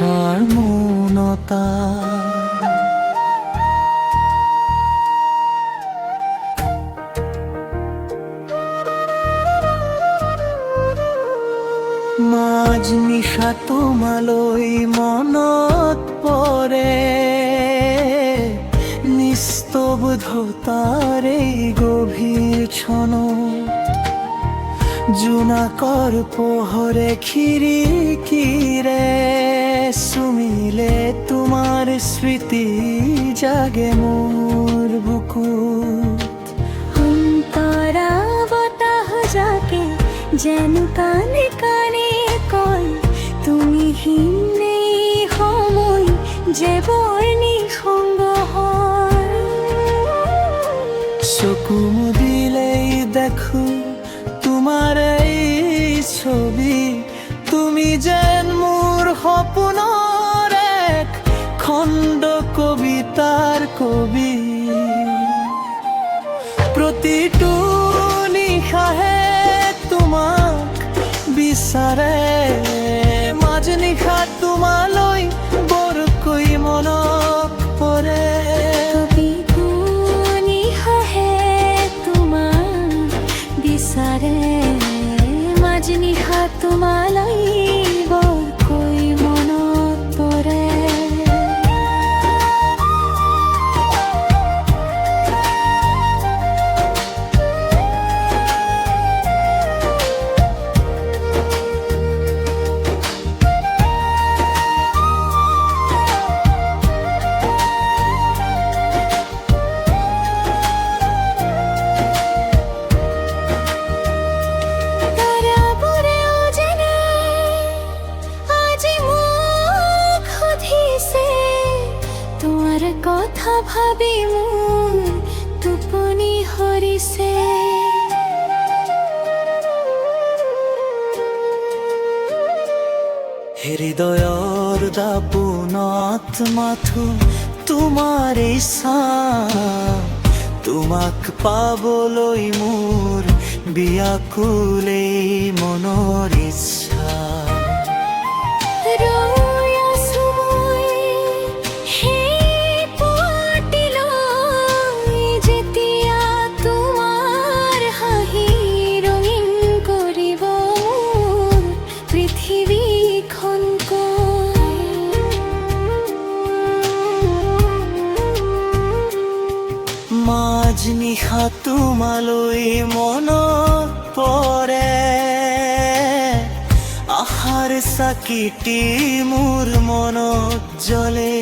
আশার মৌনতা। মাঝ নিশা তোমালৈ মনত পৰে, নিস্তব্ধতাৰ এই গভীৰ ক্ষণত জোনাকৰ পোহৰে খিৰিকীৰে চুমিলে তোমাৰ স্মৃতি জাগে মোৰ বুকুত। অন্তৰা বতাহ জাগে যেন কানে কানে কয়, তুমি হিনে সময় যে বৰ নিঃসংগ হয়। চকু মুদিলেই দেখো তোমাৰ এই ছবি, তুমি যেন মোৰ সপোনৰ এক খণ্ড কবিতাৰ কবি। প্ৰতিটো নিশাহে তোমাক বিচাৰে, মাজ নিশা তোমালৈ বৰকৈ মনত পৰে। প্ৰতিটো নিশাহে তোমাক বিচাৰে, মাজ নিশা তোমালৈ বৰকৈ মনত পৰে। কথা ভাবি মোৰ টোপনি হৰিছে। হৃদয়ৰ দাপোনত মাথো তোমাৰ ইচ্ছা, তোমাক পাবলৈ মোৰ বিয়াকুলেই মনৰ ইচ্ছা। মাজ নিশা তোমালৈ মনত পৰে, আশাৰ চাকিটি মোৰ মনত জ্বলে।